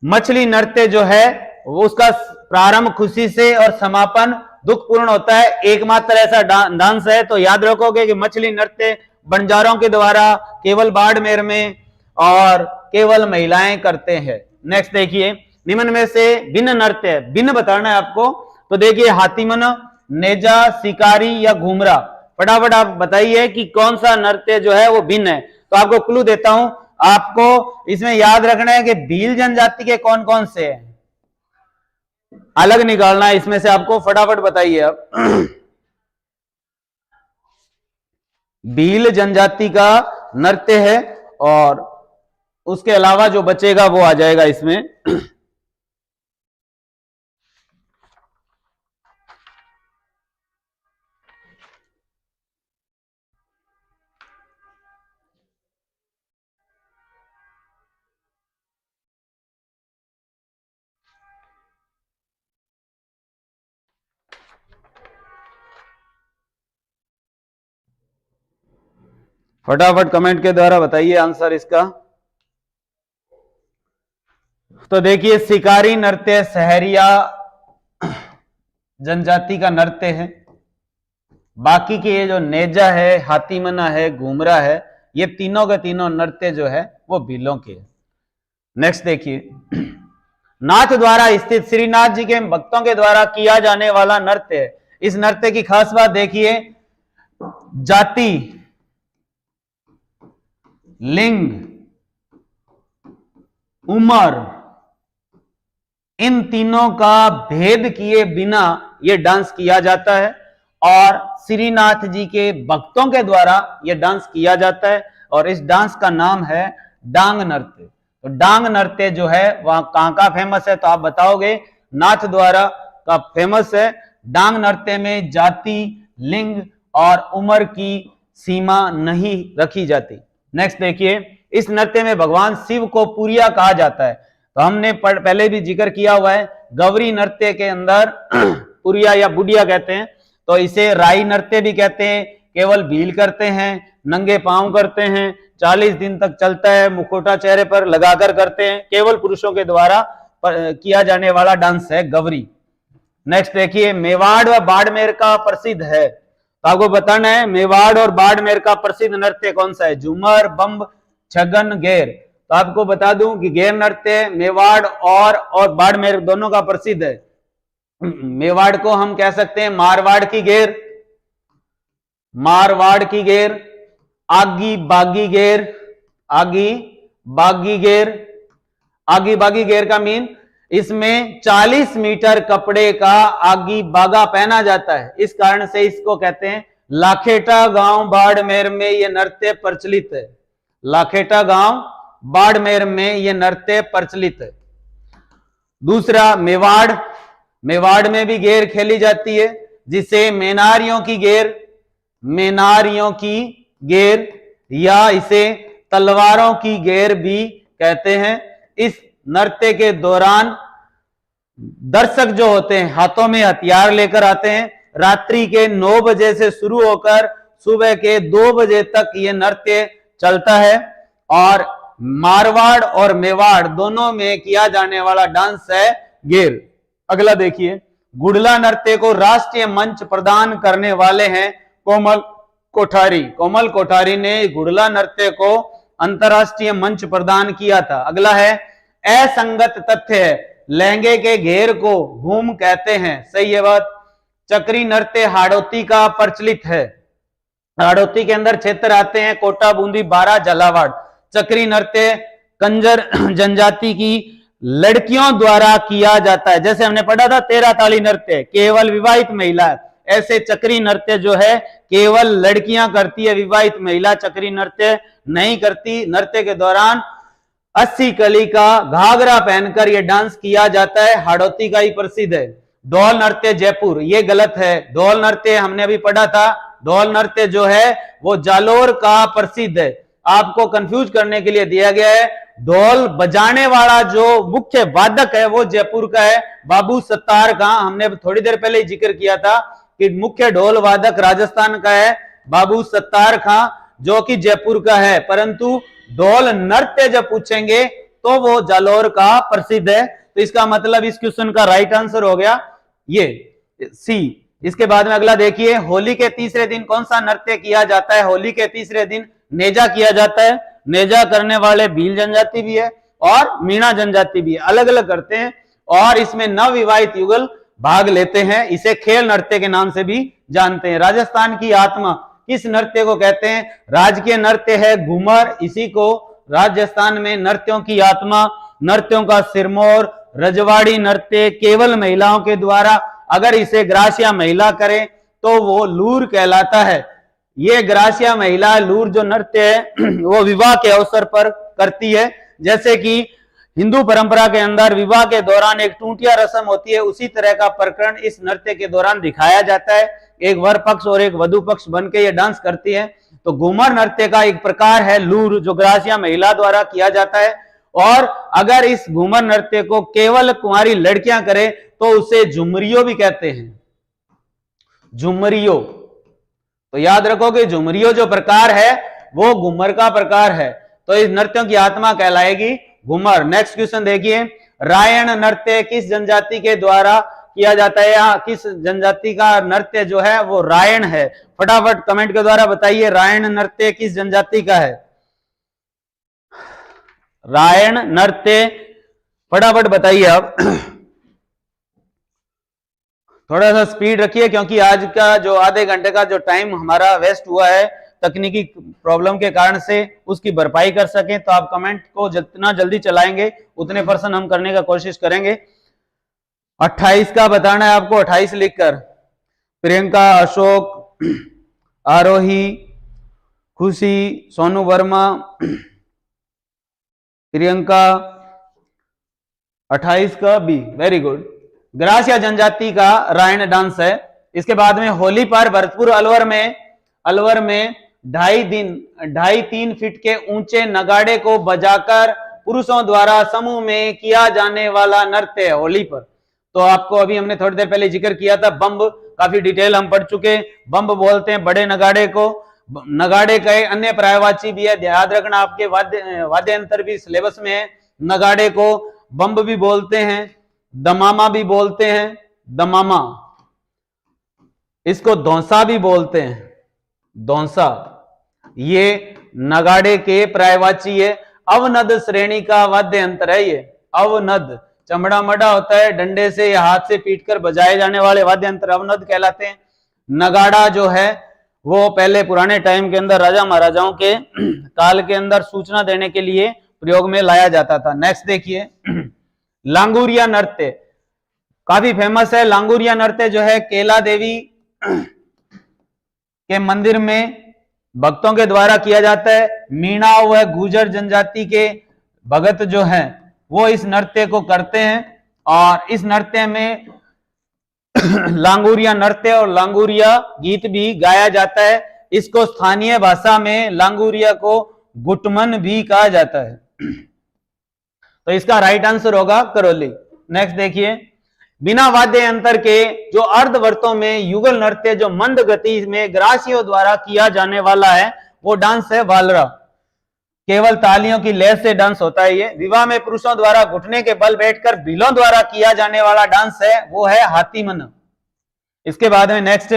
मछली नृत्य जो है वो उसका प्रारंभ खुशी से और समापन दुखपूर्ण होता है। एकमात्र ऐसा डांस है, तो याद रखोगे कि मछली नृत्य बंजारों के द्वारा केवल बाड़मेर में और केवल महिलाएं करते हैं। नेक्स्ट देखिए, निम्न में से भिन्न नृत्य, भिन्न बताना है आपको, तो देखिए हाथीमन, नेजा, शिकारी या घूमरा। फटाफट आप बताइए कि कौन सा नृत्य जो है वो भिन्न है। तो आपको क्लू देता हूं, आपको इसमें याद रखना है कि भील जनजाति के कौन कौन से हैं, अलग निकालना है इसमें से आपको। फटाफट बताइए आप। भील जनजाति का नृत्य है, और उसके अलावा जो बचेगा वो आ जाएगा इसमें। फटाफट कमेंट के द्वारा बताइए आंसर इसका। तो देखिए, शिकारी नृत्य सहरिया जनजाति का नृत्य है। बाकी के ये जो नेजा है, हाथीमना है, घूमरा है, ये तीनों के तीनों नृत्य जो है वो भीलों के। नेक्स्ट देखिए, नाथ द्वारा स्थित श्रीनाथ जी के भक्तों के द्वारा किया जाने वाला नृत्य है। इस नृत्य की खास बात देखिए, जाति, लिंग, उम्र, इन तीनों का भेद किए बिना यह डांस किया जाता है, और श्रीनाथ जी के भक्तों के द्वारा यह डांस किया जाता है, और इस डांस का नाम है डांग नृत्य। तो डांग नृत्य जो है वहां कहां का फेमस है, तो आप बताओगे नाथ द्वारा का फेमस है। डांग नृत्य में जाति, लिंग और उम्र की सीमा नहीं रखी जाती। नेक्स्ट देखिए, इस नृत्य में भगवान शिव को पुरिया कहा जाता है। तो हमने पहले भी जिक्र किया हुआ है, गौरी नृत्य के अंदर पुरिया या बुढ़िया कहते हैं, तो इसे राई नृत्य भी कहते हैं। केवल भील करते हैं, नंगे पांव करते हैं, 40 दिन तक चलता है, मुखौटा चेहरे पर लगाकर करते हैं, केवल पुरुषों के द्वारा किया जाने वाला डांस है गवरी। नेक्स्ट देखिए, मेवाड़ व बाड़मेर का प्रसिद्ध है, तो आपको बताना है मेवाड़ और बाड़मेर का प्रसिद्ध नृत्य कौन सा है। झूमर, बम्ब, छगन, गेर। तो आपको बता दूं कि गेर नृत्य मेवाड़ और बाड़मेर दोनों का प्रसिद्ध है। मेवाड़ को हम कह सकते हैं मारवाड़ की गेर, मारवाड़ की गेर, आगी बागी गेर, आगी बागी गेर। आगी बागी गेर का मीन, इसमें 40 मीटर कपड़े का आगी बागा पहना जाता है, इस कारण से इसको कहते हैं। लाखेटा गांव बाड़मेर में यह नृत्य प्रचलित है। लाखेटा गांव बाड़मेर में यह नृत्य प्रचलित है। दूसरा मेवाड़, मेवाड़ में भी गेर खेली जाती है, जिसे मेनारियों की गेर, मेनारियों की गेर या इसे तलवारों की गेर भी कहते हैं। इस नृत्य के दौरान दर्शक जो होते हैं हाथों में हथियार लेकर आते हैं। रात्रि के 9 बजे से शुरू होकर सुबह के 2 बजे तक यह नृत्य चलता है और मारवाड़ और मेवाड़ दोनों में किया जाने वाला डांस है गेर। अगला देखिए, गुड़ला नृत्य को राष्ट्रीय मंच प्रदान करने वाले हैं कोमल कोठारी। कोमल कोठारी ने गुड़ला नृत्य को अंतरराष्ट्रीय मंच प्रदान किया था। अगला है, असंगत तथ्य है, लहंगे के घेर को घूम कहते हैं, सही है बात। चक्री नृत्य हाड़ौती का प्रचलित है। हाड़ौती के अंदर क्षेत्र आते हैं कोटा, बूंदी, बारा, झालावाड़। चक्री नृत्य कंजर जनजाति की लड़कियों द्वारा किया जाता है। जैसे हमने पढ़ा था 13 ताली नृत्य केवल विवाहित महिला, ऐसे चक्री नृत्य जो है केवल लड़कियां करती है, विवाहित महिला चक्री नृत्य नहीं करती। नृत्य के दौरान 80 कली का घाघरा पहनकर यह डांस किया जाता है, हाड़ौती का ही प्रसिद्ध है। ढोल नृत्य जयपुर, ये गलत है। ढोल नृत्य हमने अभी पढ़ा था, ढोल नृत्य जो है वो जालोर का प्रसिद्ध है। आपको कंफ्यूज करने के लिए दिया गया है, ढोल बजाने वाला जो मुख्य वादक है वो जयपुर का है, बाबू सत्तार का। हमने थोड़ी देर पहले ही जिक्र किया था कि मुख्य ढोल वादक राजस्थान का है बाबू सत्तार खां, जो कि जयपुर का है, परंतु ढोल नृत्य जब पूछेंगे तो वो जालोर का प्रसिद्ध है। तो इसका मतलब इस क्वेश्चन का राइट आंसर हो गया ये सी। इसके बाद में अगला देखिए, होली के तीसरे दिन कौन सा नृत्य किया जाता है। होली के तीसरे दिन नेजा किया जाता है। नेजा करने वाले भील जनजाति भी है और मीणा जनजाति भी है, अलग अलग करते हैं और इसमें नवविवाहित युगल भाग लेते हैं। इसे खेल नृत्य के नाम से भी जानते हैं। राजस्थान की आत्मा किस नृत्य को कहते हैं। राजकीय नृत्य है घूमर, इसी को राजस्थान में नृत्यों की आत्मा, नृत्यों का सिरमौर, रजवाड़ी नृत्य केवल महिलाओं के द्वारा, अगर इसे ग्रासिया महिला करे तो वो लूर कहलाता है। ये ग्रासिया महिला लूर जो नृत्य है वो विवाह के अवसर पर करती है। जैसे कि हिंदू परंपरा के अंदर विवाह के दौरान एक टूटिया रस्म होती है, उसी तरह का प्रकरण इस नृत्य के दौरान दिखाया जाता है। एक वर पक्ष और एक वधु पक्ष बनकर ये डांस करती है। तो घूमर नृत्य का एक प्रकार है लूर, जो ग्रासिया महिला द्वारा किया जाता है। और अगर इस घूमर नृत्य को केवल कुंवारी लड़कियां करें तो उसे झुमरियो भी कहते हैं। झुमरियो, तो याद रखो कि झुमरियो जो प्रकार है वो घूमर का प्रकार है, तो इस नृत्यों की आत्मा कहलाएगी घूमर। नेक्स्ट क्वेश्चन देखिए, रायण नृत्य किस जनजाति के द्वारा किया जाता है, या किस जनजाति का नृत्य जो है वो रायण है। फटाफट कमेंट के द्वारा बताइए, रायण नृत्य किस जनजाति का है। रायण नृत्य फटाफट बताइए। अब थोड़ा सा स्पीड रखिए क्योंकि आज का जो आधे घंटे का जो टाइम हमारा वेस्ट हुआ है तकनीकी प्रॉब्लम के कारण से, उसकी भरपाई कर सकें तो आप कमेंट को जितना जल्दी चलाएंगे उतने % हम करने का कोशिश करेंगे। 28 का बताना है आपको, 28 लिखकर। प्रियंका, अशोक, आरोही, खुशी, सोनू वर्मा, प्रियंका 28 का बी, वेरी गुड। ग्रासिया जनजाति का रायण डांस है। इसके बाद में होली पर भरतपुर अलवर में 2.5-3 फीट के ऊंचे नगाड़े को बजाकर पुरुषों द्वारा समूह में किया जाने वाला नृत्य है होली पर। तो आपको अभी हमने थोड़ी देर पहले जिक्र किया था, बम्ब काफी डिटेल हम पढ़ चुके। बम्ब बोलते हैं बड़े नगाड़े को। नगाड़े का अन्य पर्यायवाची भी है, याद रखना, आपके वाद्य यंत्र भी सिलेबस में है। नगाड़े को बम्ब भी बोलते हैं, दमामा भी बोलते हैं, दमामा। इसको धौंसा भी बोलते हैं, धौंसा। ये नगाड़े के पर्यायवाची है। अवनद श्रेणी का वाद्य यंत्र है ये। अवनद, चमड़ा मड़ा होता है, डंडे से या हाथ से पीटकर बजाए जाने वाले वाद्य यंत्र अवनद कहलाते हैं। नगाड़ा जो है वो पहले पुराने टाइम के अंदर राजा महाराजाओं के काल के अंदर सूचना देने के लिए प्रयोग में लाया जाता था। नेक्स्ट देखिए, लांगुरिया नृत्य काफी फेमस है। लांगुरिया नृत्य जो है केला देवी के मंदिर में भक्तों के द्वारा किया जाता है। मीणा व गुर्जर जनजाति के भगत जो हैं वो इस नृत्य को करते हैं और इस नृत्य में लांगुरिया नृत्य और लांगुरिया गीत भी गाया जाता है। इसको स्थानीय भाषा में लांगुरिया को गुटमन भी कहा जाता है। तो इसका राइट आंसर होगा करौली। नेक्स्ट देखिए, बिना वाद्य यंत्र के जो अर्धवर्तों में युगल नृत्य जो मंद गति में ग्रासियों द्वारा किया जाने वाला है वो डांस है वालरा। केवल तालियों की लय से डांस होता है ये। विवाह में पुरुषों द्वारा घुटने के बल बैठकर भीलों द्वारा किया जाने वाला डांस है वो है हाथीमन। इसके बाद में नेक्स्ट,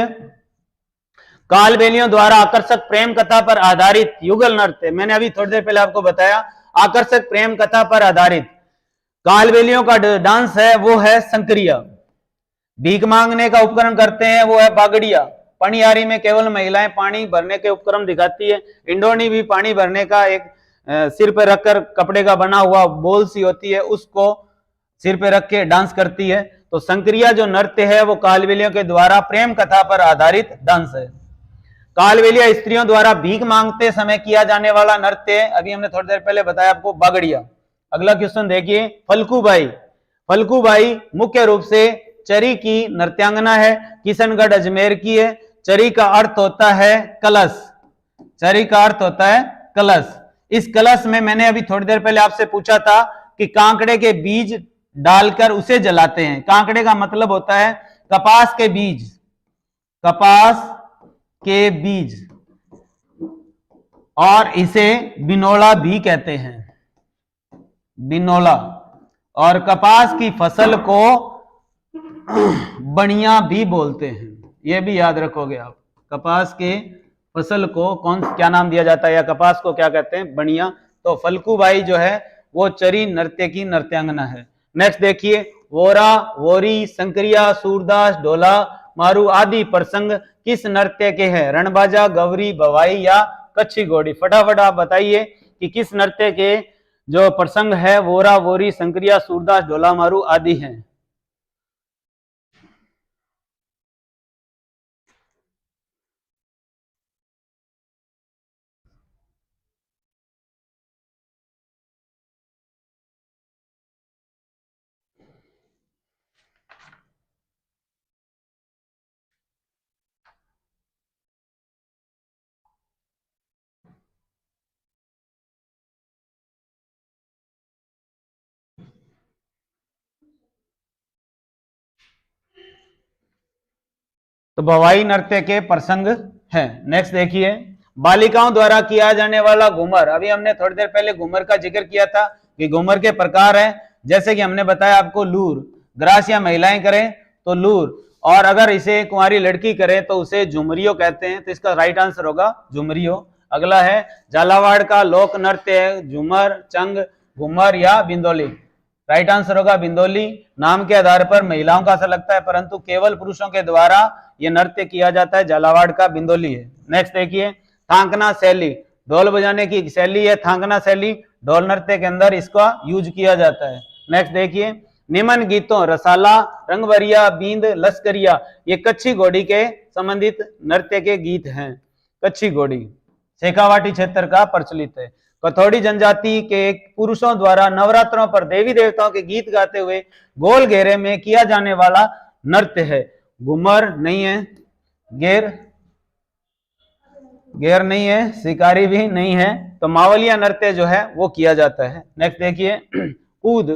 कालबेलियों द्वारा आकर्षक प्रेम कथा पर आधारित युगल नृत्य। मैंने अभी थोड़ी देर पहले आपको बताया, आकर्षक प्रेम कथा पर आधारित कालबेलियों का डांस है वो है संक्रिया। भीख मांगने का उपकरण करते हैं वो है बागड़िया। पनियारी में केवल महिलाएं पानी भरने के उपकरण दिखाती है। इंडोनी भी पानी भरने का एक सिर पे रखकर कपड़े का बना हुआ बोल सी होती है, उसको सिर पे रख के डांस करती है। तो संक्रिया जो नृत्य है वो कालबेलियों के द्वारा प्रेम कथा पर आधारित डांस है। कालबेलिया स्त्रियों द्वारा भीख मांगते समय किया जाने वाला नृत्य, अभी हमने थोड़ी देर पहले बताया आपको, बागड़िया। अगला क्वेश्चन देखिए, फल्कूबाई। फल्कूबाई मुख्य रूप से चरी की नृत्यांगना है, किशनगढ़ अजमेर की है। चरी का अर्थ होता है कलश। चरी का अर्थ होता है कलश। इस कलश में मैंने अभी थोड़ी देर पहले आपसे पूछा था कि कांकड़े के बीज डालकर उसे जलाते हैं। कांकड़े का मतलब होता है कपास के बीज, कपास के बीज, और इसे बिनोला भी कहते हैं, बिनोला। और कपास की फसल को बनिया भी बोलते हैं, यह भी याद रखोगे आप। कपास के फसल को क्या नाम दिया जाता है, या कपास को क्या कहते हैं, बनिया। तो फल्कूबाई जो है वो चरी नृत्य की नृत्यांगना है। नेक्स्ट देखिए, वोरा, वोरी, संक्रिया, सूरदास, ढोला, मारू आदि प्रसंग किस नृत्य के हैं? रणबाजा, गवरी, भवाई या कच्छी घोड़ी? फटाफट आप बताइए कि किस नृत्य के जो प्रसंग है वोरा, वोरी, संक्रिया, सूरदास, ढोला, मारू आदि हैं। तो भवाई नृत्य के प्रसंग है। नेक्स्ट देखिए, बालिकाओं द्वारा किया जाने वाला घूमर। अभी हमने थोड़ी देर पहले घूमर का जिक्र किया था कि घूमर के प्रकार हैं, जैसे कि हमने बताया आपको, लूर, ग्रास या महिलाएं करें तो लूर, और अगर इसे कुंवारी लड़की करे तो उसे झुमरियो कहते हैं। तो इसका राइट आंसर होगा झुमरियो। अगला है, झालावाड़ का लोक नृत्य है झूमर, चंग, घूमर या बिंदोली? राइट आंसर होगा बिंदोली। नाम के आधार पर महिलाओं का ऐसा लगता है, परंतु केवल पुरुषों के द्वारा यह नृत्य किया जाता है, झालावाड़ का बिंदोली है। नेक्स्ट देखिए, थांकना शैली, ढोल बजाने की शैली है थांकना शैली। ढोल नृत्य के अंदर इसका यूज किया जाता है। नेक्स्ट देखिए, निम्न गीतों रसाला, रंगवरिया, बींद, लश्करिया, ये कच्छी घोड़ी के संबंधित नृत्य के गीत हैं। कच्छी घोड़ी शेखावाटी क्षेत्र का प्रचलित है। कथौड़ी जनजाति के पुरुषों द्वारा नवरात्रों पर देवी देवताओं के गीत गाते हुए गोल घेरे में किया जाने वाला नृत्य है। घूमर नहीं है, घेर नहीं है, शिकारी भी नहीं है, तो मावलिया नृत्य जो है वो किया जाता है। नेक्स्ट देखिए, कूद।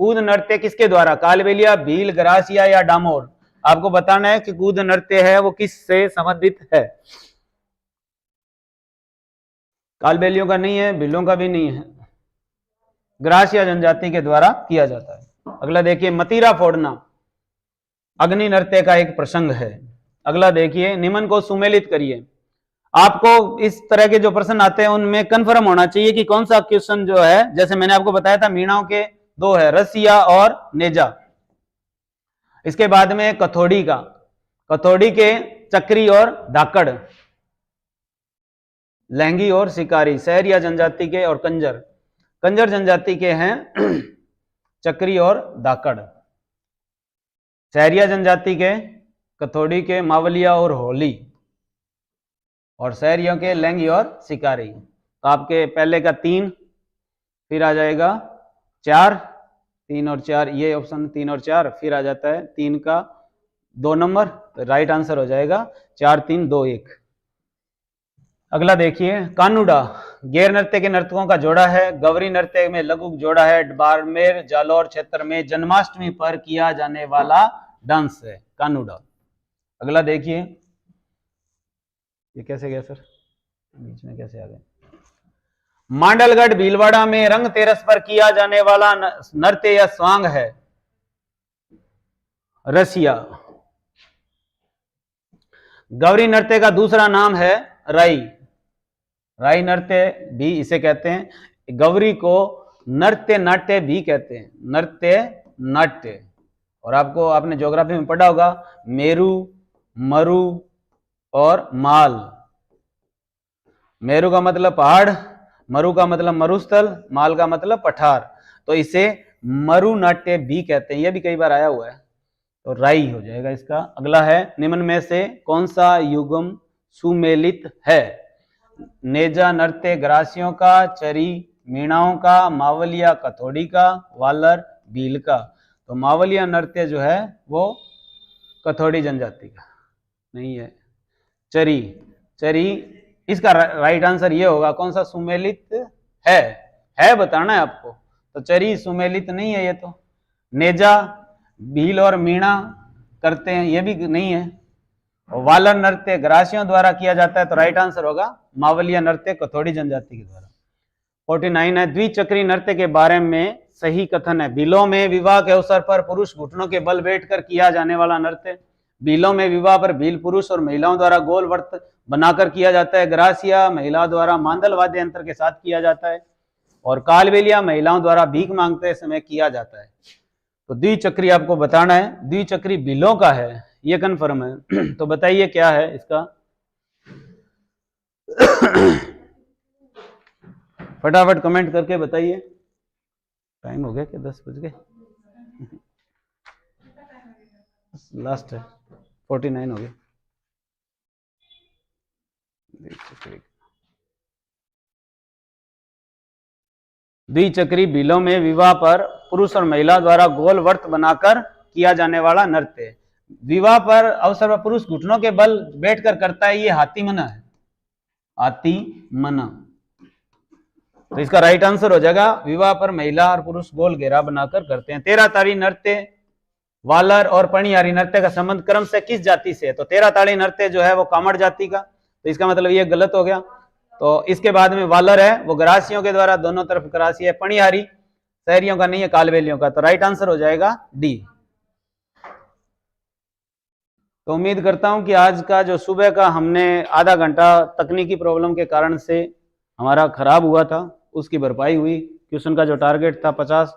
कूद नृत्य किसके द्वारा, कालबेलिया, भील, गरासिया या डामोर। आपको बताना है कि कूद नृत्य है वो किससे संबंधित है। कालबेलियों का नहीं है, भीलों का भी नहीं है, ग्रासिया जनजाति के द्वारा किया जाता है। अगला देखिए, मतीरा फोड़ना अग्नि नृत्य का एक प्रसंग है। अगला देखिए, निम्न को सुमेलित करिए। आपको इस तरह के जो प्रश्न आते हैं उनमें कंफर्म होना चाहिए कि कौन सा क्वेश्चन जो है, जैसे मैंने आपको बताया था मीणाओं के दो है, रसिया और नेजा। इसके बाद में कथोड़ी का, कथोड़ी के चक्री और धाकड़, लहंगी और शिकारी, सहरिया जनजाति के, और कंजर, कंजर जनजाति के हैं चक्री और धाकड़। सहरिया जनजाति के कथोड़ी के मावलिया और होली, और सहरियों के लहंगी और शिकारी। तो आपके पहले का 3, फिर आ जाएगा 4, 3 और 4, ये ऑप्शन 3 और 4, फिर आ जाता है 3 का 2 नंबर, तो राइट आंसर हो जाएगा 4, 3, 2, 1। अगला देखिए, कानूडा गैर नृत्य के नर्तकों का जोड़ा है, गौरी नृत्य में लघु जोड़ा है, बाड़मेर जालौर क्षेत्र में जन्माष्टमी पर किया जाने वाला डांस है कानूडा। अगला देखिए, ये कैसे गया सर, बीच में कैसे आ गए। मांडलगढ़ भीलवाड़ा में रंग तेरस पर किया जाने वाला नृत्य या स्वांग है रसिया। गौरी नृत्य का दूसरा नाम है राई, राई नृत्य भी इसे कहते हैं। गौरी को नृत्य नाट्य भी कहते हैं, नृत्य नाट्य। और आपको आपने ज्योग्राफी में पढ़ा होगा, मेरू, मरु और माल। मेरू का मतलब पहाड़, मरु का मतलब मरुस्थल, माल का मतलब पठार, तो इसे मरु नाट्य भी कहते हैं। यह भी कई बार आया हुआ है, तो राई हो जाएगा इसका। अगला है, निम्न में से कौन सा युग्म सुमेलित है, नेजा नृत्य ग्रासियों का, चरी मीणाओं का, मावलिया कथोड़ी का, वालर भील का। तो मावलिया नृत्य जो है वो कथोड़ी जनजाति का नहीं है, चरी, चरी इसका राइट आंसर ये होगा। कौन सा सुमेलित है बताना है आपको, तो चरी सुमेलित नहीं है ये तो। नेजा भील और मीणा करते हैं, ये भी नहीं है। और वालर नृत्य ग्रासियों द्वारा किया जाता है, तो राइट आंसर होगा मावलिया नृत्य कथोड़ी जनजाति के द्वारा। 49 है, द्विचक्री नृत्य के बारे में सही कथन है। भीलों में विवाह के अवसर पर पुरुष घुटनों के बल बैठकर किया जाने वाला नृत्य। भीलों में विवाह पर भील पुरुष और महिलाओं द्वारा गोल वर्त बनाकर किया जाता है। ग्रासिया महिला द्वारा मांदल वाद्य यंत्र के साथ किया जाता है। और कालबेलिया महिलाओं द्वारा भीख मांगते समय किया जाता है। तो द्विचक्री आपको बताना है, द्विचक्री भीलों का है, ये कन्फर्म है। तो बताइए क्या है इसका। फटाफट कमेंट करके बताइए। टाइम हो गया क्या, 10 बज गए, लास्ट है, 49 हो गया। द्विचक्री भीलों में विवाह पर पुरुष और महिला द्वारा गोल वर्त बनाकर किया जाने वाला नृत्य। विवाह पर अवसर पर पुरुष घुटनों के बल बैठकर करता है, ये हाथी मना है, हाथी मना। तो इसका राइट आंसर हो जाएगा, विवाह पर महिला और पुरुष गोल घेरा बनाकर करते हैं। 13 ताड़ी नृत्य वालर और पणियारी नृत्य का संबंध क्रम से किस जाति से है, तो 13 ताड़ी नृत्य जो है वो कामड़ जाति का, तो इसका मतलब ये गलत हो गया। तो इसके बाद में वालर है वो ग्रासियों के द्वारा दोनों तरफ ग्रासी है, पणियारी शहरियों का नहीं है, कालबेलियों का। तो राइट आंसर हो जाएगा डी। तो उम्मीद करता हूं कि आज का जो सुबह का हमने आधा घंटा तकनीकी प्रॉब्लम के कारण से हमारा खराब हुआ था, उसकी भरपाई हुई। क्वेश्चन का जो टारगेट था 50